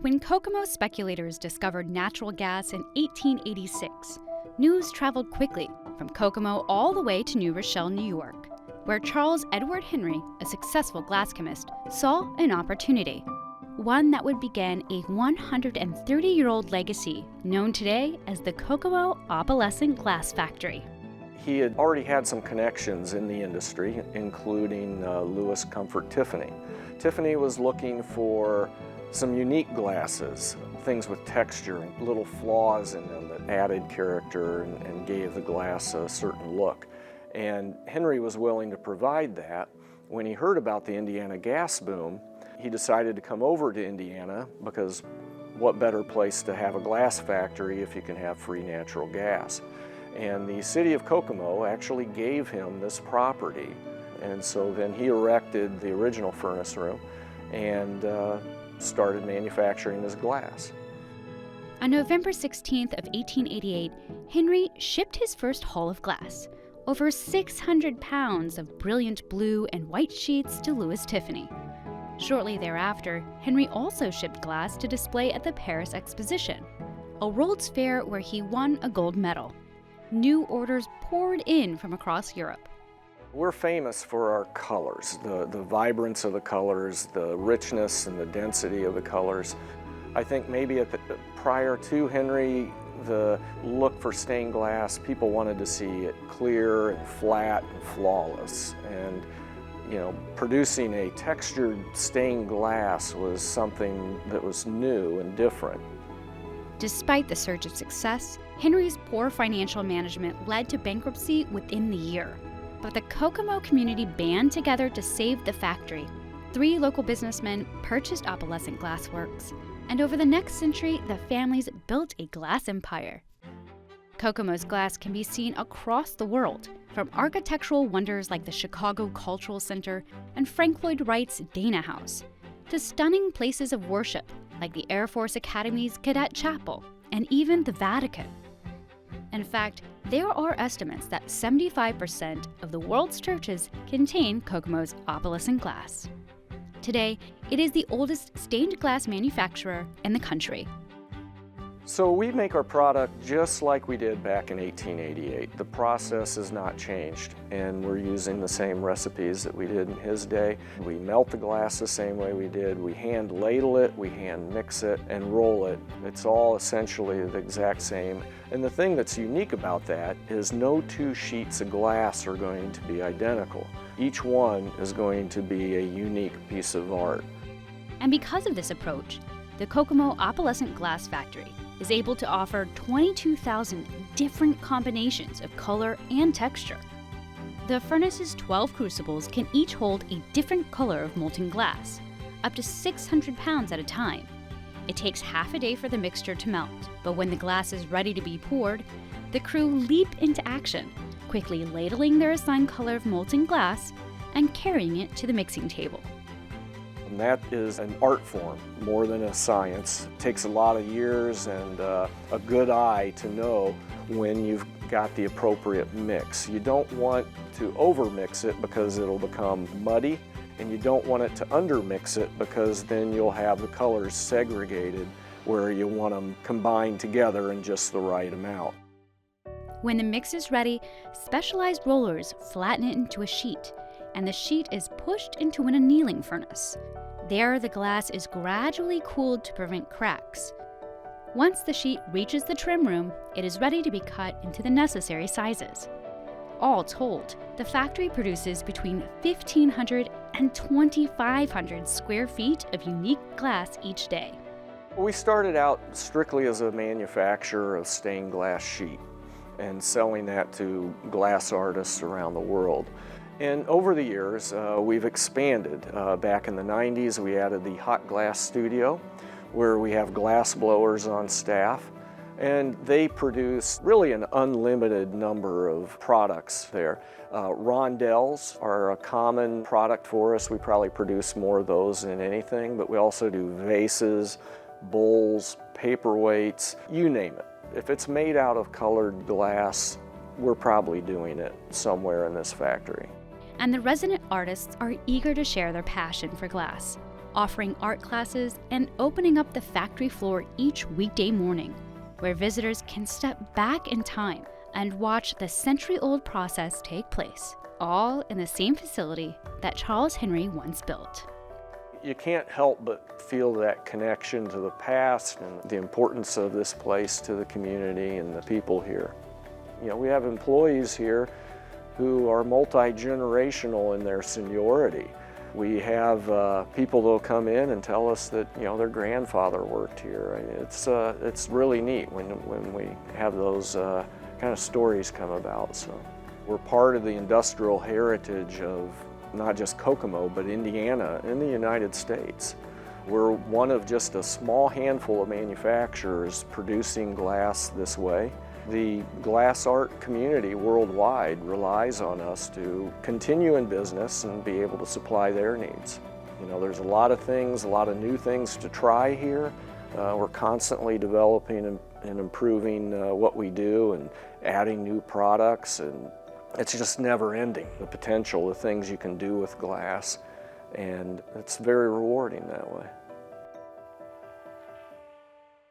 When Kokomo speculators discovered natural gas in 1886, news traveled quickly from Kokomo all the way to New Rochelle, New York, where Charles Edward Henry, a successful glass chemist, saw an opportunity. One that would begin a 130-year-old legacy known today as the Kokomo Opalescent Glass Factory. He had already had some connections in the industry, including Louis Comfort Tiffany. Tiffany was looking for some unique glasses, things with texture, little flaws in them that added character and gave the glass a certain look. And Henry was willing to provide that. When he heard about the Indiana gas boom, he decided to come over to Indiana because what better place to have a glass factory if you can have free natural gas? And the city of Kokomo actually gave him this property. And so then he erected the original furnace room and started manufacturing his glass. On November 16th of 1888, Henry shipped his first haul of glass, over 600 pounds of brilliant blue and white sheets to Louis Tiffany. Shortly thereafter, Henry also shipped glass to display at the Paris Exposition, a World's Fair where he won a gold medal. New orders poured in from across Europe. We're famous for our colors, the vibrance of the colors, the richness and the density of the colors. I think maybe prior to Henry, the look for stained glass, people wanted to see it clear and flat and flawless. And producing a textured stained glass was something that was new and different. Despite the surge of success, Henry's poor financial management led to bankruptcy within the year. But the Kokomo community band together to save the factory. 3 local businessmen purchased Opalescent Glass Works, and over the next century, the families built a glass empire. Kokomo's glass can be seen across the world, from architectural wonders like the Chicago Cultural Center and Frank Lloyd Wright's Dana House, to stunning places of worship like the Air Force Academy's Cadet Chapel and even the Vatican. In fact, there are estimates that 75% of the world's churches contain Kokomo's opalescent glass. Today, it is the oldest stained glass manufacturer in the country. So we make our product just like we did back in 1888. The process has not changed, and we're using the same recipes that we did in his day. We melt the glass the same way we did. We hand ladle it, we hand mix it, and roll it. It's all essentially the exact same. And the thing that's unique about that is no 2 sheets of glass are going to be identical. Each one is going to be a unique piece of art. And because of this approach, the Kokomo Opalescent Glass Factory is able to offer 22,000 different combinations of color and texture. The furnace's 12 crucibles can each hold a different color of molten glass, up to 600 pounds at a time. It takes half a day for the mixture to melt, but when the glass is ready to be poured, the crew leap into action, quickly ladling their assigned color of molten glass and carrying it to the mixing table. And that is an art form more than a science. It takes a lot of years and a good eye to know when you've got the appropriate mix. You don't want to overmix it because it'll become muddy, and you don't want it to undermix it because then you'll have the colors segregated where you want them combined together in just the right amount. When the mix is ready, specialized rollers flatten it into a sheet, and the sheet is pushed into an annealing furnace. There, the glass is gradually cooled to prevent cracks. Once the sheet reaches the trim room, it is ready to be cut into the necessary sizes. All told, the factory produces between 1,500 and 2,500 square feet of unique glass each day. We started out strictly as a manufacturer of stained glass sheet and selling that to glass artists around the world. And over the years, we've expanded. Back in the 90s, we added the hot glass studio, where we have glass blowers on staff, and they produce really an unlimited number of products there. Rondelles are a common product for us. We probably produce more of those than anything, but we also do vases, bowls, paperweights, you name it. If it's made out of colored glass, we're probably doing it somewhere in this factory. And the resident artists are eager to share their passion for glass. offering art classes and opening up the factory floor each weekday morning, where visitors can step back in time and watch the century-old process take place, all in the same facility that Charles Henry once built. You can't help but feel that connection to the past and the importance of this place to the community and the people here. You know, we have employees here who are multi-generational in their seniority. We have people that'll come in and tell us that, you know, their grandfather worked here. It's really neat when we have those kind of stories come about. So we're part of the industrial heritage of not just Kokomo, but Indiana and the United States. We're one of just a small handful of manufacturers producing glass this way. The glass art community worldwide relies on us to continue in business and be able to supply their needs. You know, there's a lot of things, a lot of new things to try here. We're constantly developing and improving what we do and adding new products, and it's just never ending, the potential, the things you can do with glass, and it's very rewarding that way.